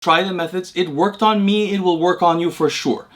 Try the methods. It worked on me. It will work on you for sure.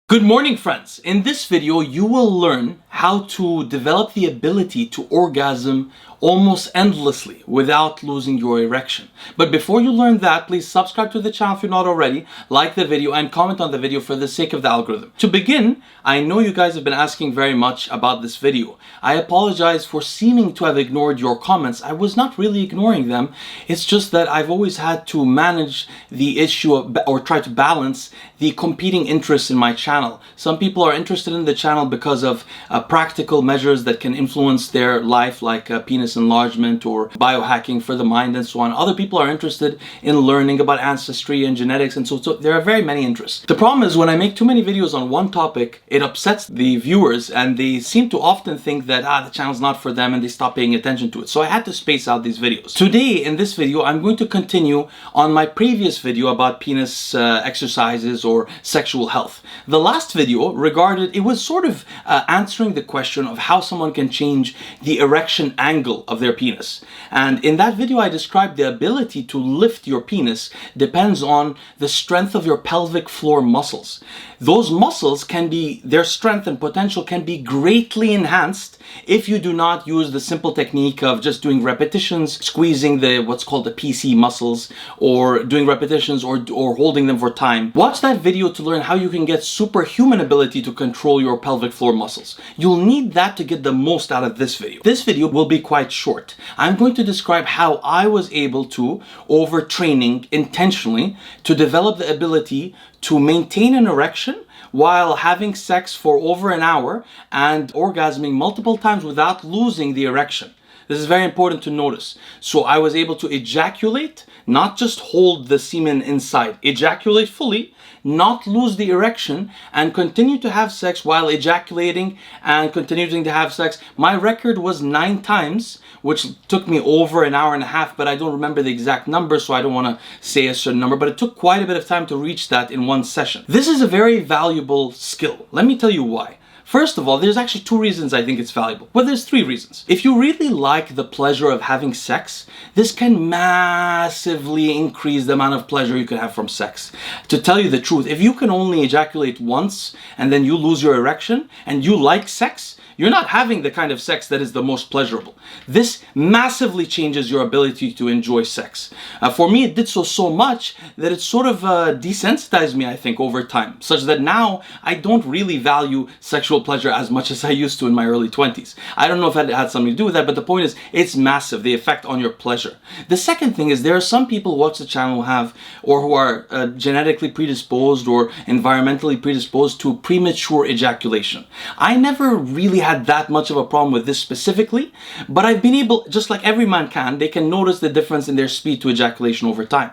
Good morning, friends. In this video, you will learn how to develop the ability to orgasm almost endlessly without losing your erection. But before you learn that, please subscribe to the channel if you're not already, like the video, and comment on the video for the sake of the algorithm. To begin, I know you guys have been asking very much about this video. I apologize for seeming to have ignored your comments. I was not really ignoring them. It's just that I've always had to manage the issue of, or try to balance the competing interests in my channel. Some people are interested in the channel because of practical measures that can influence their life, like penis enlargement or biohacking for the mind and so on. Other people are interested in learning about ancestry and genetics, and so there are very many interests. The problem is when I make too many videos on one topic, it upsets the viewers and they seem to often think that the channel's not for them and they stop paying attention to it. So I had to space out these videos. Today in this video, I'm going to continue on my previous video about penis exercises or sexual health. The last video regarded, it was sort of answering the question of how someone can change the erection angle of their penis. And in that video, I described the ability to lift your penis depends on the strength of your pelvic floor muscles. Those muscles can be, their strength and potential can be greatly enhanced if you do not use the simple technique of just doing repetitions, squeezing the what's called the PC muscles, or doing repetitions or holding them for time. Watch that video to learn how you can get superhuman ability to control your pelvic floor muscles. You'll need that to get the most out of this video. This video will be quite short. I'm going to describe how I was able to, over training intentionally, to develop the ability to maintain an erection while having sex for over an hour and orgasming multiple times without losing the erection. This is very important to notice. So I was able to ejaculate, not just hold the semen inside, ejaculate fully, not lose the erection, and continue to have sex while ejaculating and continuing to have sex. My record was 9 times, which took me over an hour and a half, but I don't remember the exact number, so I don't want to say a certain number, but it took quite a bit of time to reach that in one session. This is a very valuable skill. Let me tell you why. First of all, there's actually 2 reasons I think it's valuable. Well, there's 3 reasons. If you really like the pleasure of having sex, this can massively increase the amount of pleasure you can have from sex. To tell you the truth, if you can only ejaculate once and then you lose your erection and you like sex, you're not having the kind of sex that is the most pleasurable. This massively changes your ability to enjoy sex. For me, it did so much that it sort of desensitized me, I think, over time, such that now I don't really value sexual pleasure as much as I used to in my early 20s. I don't know if that had something to do with that, but the point is, it's massive, the effect on your pleasure. The second thing is, there are some people who watch the channel who have, or who are genetically predisposed or environmentally predisposed to premature ejaculation. I never really had that much of a problem with this specifically, but I've been able, just like every man can, they can notice the difference in their speed to ejaculation over time.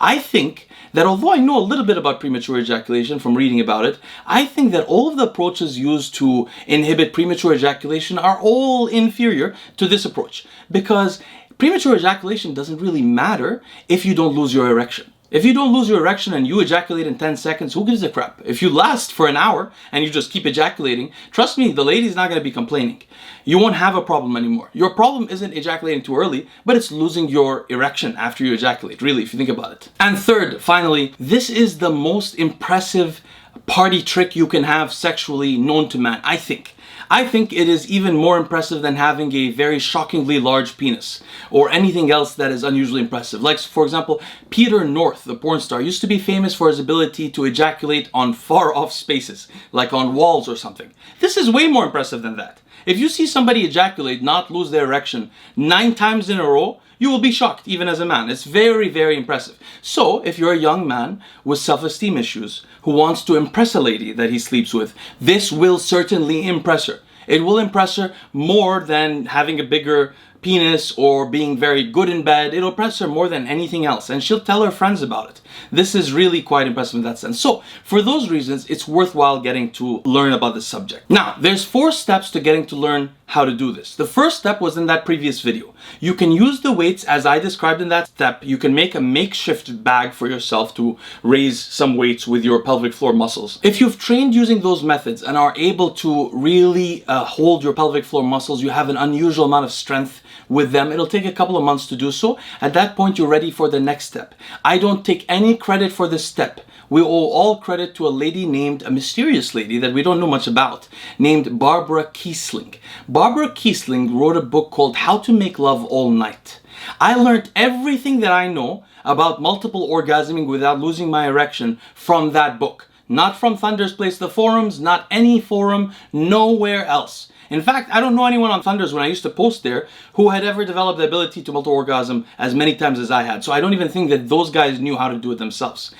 I think that although I know a little bit about premature ejaculation from reading about it, I think that all of the approaches used to inhibit premature ejaculation are all inferior to this approach, because premature ejaculation doesn't really matter if you don't lose your erection. If you don't lose your erection and you ejaculate in 10 seconds, who gives a crap? If you last for an hour and you just keep ejaculating, trust me, the lady's not going to be complaining. You won't have a problem anymore. Your problem isn't ejaculating too early, but it's losing your erection after you ejaculate, really, if you think about it. And third, finally, this is the most impressive party trick you can have sexually known to man, I think. I think it is even more impressive than having a very shockingly large penis or anything else that is unusually impressive. Like, for example, Peter North, the porn star, used to be famous for his ability to ejaculate on far off spaces, like on walls or something. This is way more impressive than that. If you see somebody ejaculate, not lose their erection 9 times in a row, you will be shocked, even as a man. It's very, very impressive. So, if you're a young man with self-esteem issues who wants to impress a lady that he sleeps with, this will certainly impress her. It will impress her more than having a bigger penis or being very good in bed. It'll impress her more than anything else, and she'll tell her friends about it. This is really quite impressive in that sense. So for those reasons, it's worthwhile getting to learn about this subject. Now, there's 4 steps to getting to learn how to do this. The first step was in that previous video. You can use the weights as I described in that step. You can make a makeshift bag for yourself to raise some weights with your pelvic floor muscles. If you've trained using those methods and are able to really hold your pelvic floor muscles, you have an unusual amount of strength with them. It'll take a couple of months to do so. At that point, you're ready for the next step. I don't take any credit for this step. We owe all credit to a lady named, a mysterious lady that we don't know much about, named Barbara Kiesling. Barbara Kiesling wrote a book called How to Make Love All Night. I learned everything that I know about multiple orgasming without losing my erection from that book. Not from Thunder's Place, the forums, not any forum, nowhere else. In fact, I don't know anyone on Thunders when I used to post there who had ever developed the ability to multi-orgasm as many times as I had. So I don't even think that those guys knew how to do it themselves.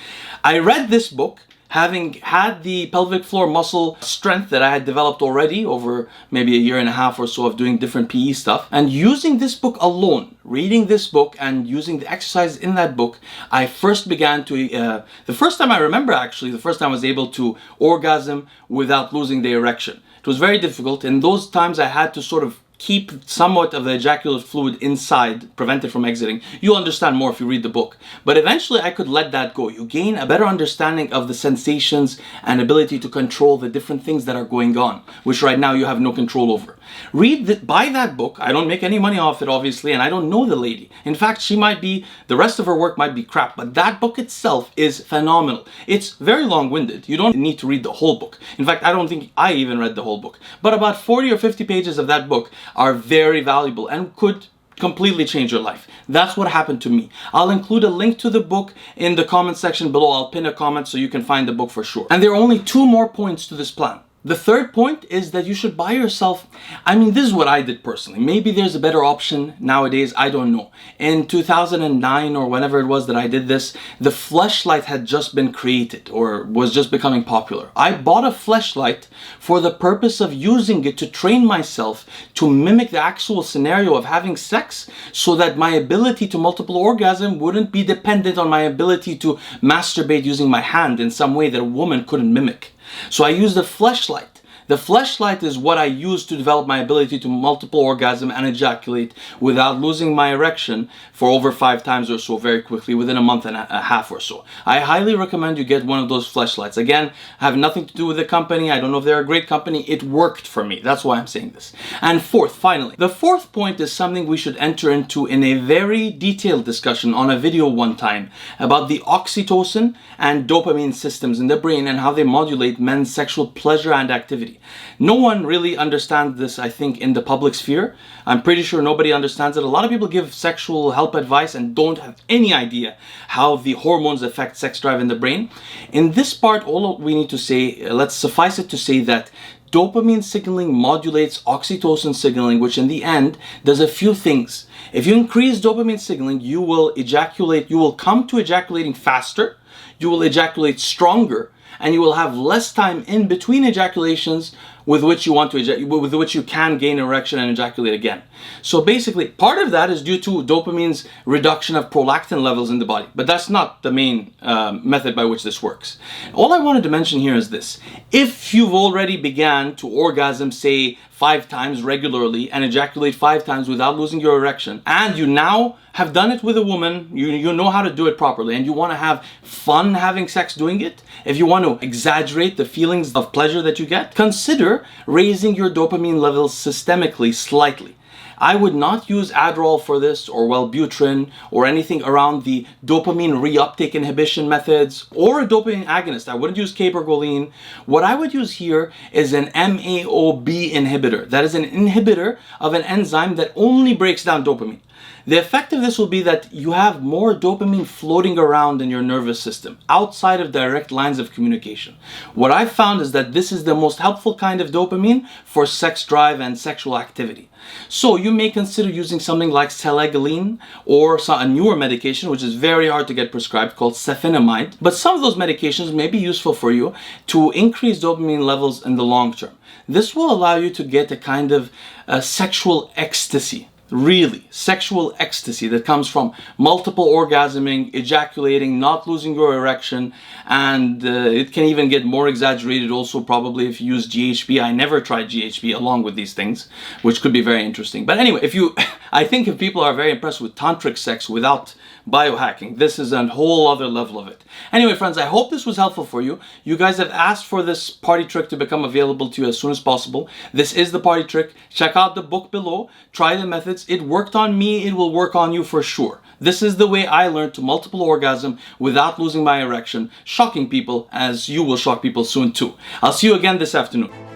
I read this book having had the pelvic floor muscle strength that I had developed already over maybe a year and a half or so of doing different PE stuff. And using this book alone, reading this book and using the exercises in that book, I first began to, the first time I remember actually, the first time I was able to orgasm without losing the erection. It was very difficult. In those times I had to sort of keep somewhat of the ejaculate fluid inside, prevent it from exiting. You'll understand more if you read the book. But eventually I could let that go. You gain a better understanding of the sensations and ability to control the different things that are going on, which right now you have no control over. Buy that book. I don't make any money off it, obviously, and I don't know the lady. In fact, she might be, the rest of her work might be crap, but that book itself is phenomenal. It's very long-winded. You don't need to read the whole book. In fact, I don't think I even read the whole book. But about 40 or 50 pages of that book are very valuable and could completely change your life. That's what happened to me. I'll include a link to the book in the comment section below. I'll pin a comment so you can find the book for sure. And there are only 2 more points to this plan. The third point is that you should buy yourself, I mean, this is what I did personally. Maybe there's a better option nowadays, I don't know. In 2009 or whenever it was that I did this, the FLESHLIGHT had just been created or was just becoming popular. I bought a FLESHLIGHT for the purpose of using it to train myself to mimic the actual scenario of having sex so that my ability to multiple orgasm wouldn't be dependent on my ability to masturbate using my hand in some way that a woman couldn't mimic. So I used a FLESHLIGHT. The FLESHLIGHT is what I use to develop my ability to multiple orgasm and ejaculate without losing my erection for over 5 times or so very quickly within a month and a half or so. I highly recommend you get one of those FLESHLIGHTs. Again, have nothing to do with the company. I don't know if they're a great company. It worked for me. That's why I'm saying this. And finally, the fourth point is something we should enter into in a very detailed discussion on a video one time about the oxytocin and dopamine systems in the brain and how they modulate men's sexual pleasure and activity. No one really understands this, I think, in the public sphere. I'm pretty sure nobody understands it. A lot of people give sexual help advice and don't have any idea how the hormones affect sex drive in the brain. In this part, all we need to say, let's suffice it to say that dopamine signaling modulates oxytocin signaling, which in the end does a few things. If you increase dopamine signaling, you will ejaculate, you will come to ejaculating faster, you will ejaculate stronger, and you will have less time in between ejaculations with which you want to with which you can gain erection and ejaculate again. So basically, part of that is due to dopamine's reduction of prolactin levels in the body, but that's not the main method by which this works. All I wanted to mention here is this: if you've already began to orgasm, say 5 times regularly and ejaculate 5 times without losing your erection, and you now have done it with a woman, you know how to do it properly, and you want to have fun having sex doing it, if you want to exaggerate the feelings of pleasure that you get, consider raising your dopamine levels systemically slightly. I would not use Adderall for this, or Wellbutrin, or anything around the dopamine reuptake inhibition methods, or a dopamine agonist. I wouldn't use cabergoline. What I would use here is an MAOB inhibitor. That is an inhibitor of an enzyme that only breaks down dopamine. The effect of this will be that you have more dopamine floating around in your nervous system, outside of direct lines of communication. What I've found is that this is the most helpful kind of dopamine for sex drive and sexual activity. So you may consider using something like selegiline, or a newer medication which is very hard to get prescribed called cephinamide. But some of those medications may be useful for you to increase dopamine levels in the long term. This will allow you to get a kind of sexual ecstasy. really sexual ecstasy that comes from multiple orgasming, ejaculating, not losing your erection, and it can even get more exaggerated also probably if you use GHB. I never tried GHB along with these things, which could be very interesting. But anyway, I think if people are very impressed with tantric sex without biohacking, this is a whole other level of it. Anyway, friends, I hope this was helpful for you. You guys have asked for this party trick to become available to you as soon as possible. This is the party trick. Check out the book below. Try the methods. It worked on me. It will work on you for sure. This is the way I learned to multiple orgasm without losing my erection, shocking people as you will shock people soon too. I'll see you again this afternoon.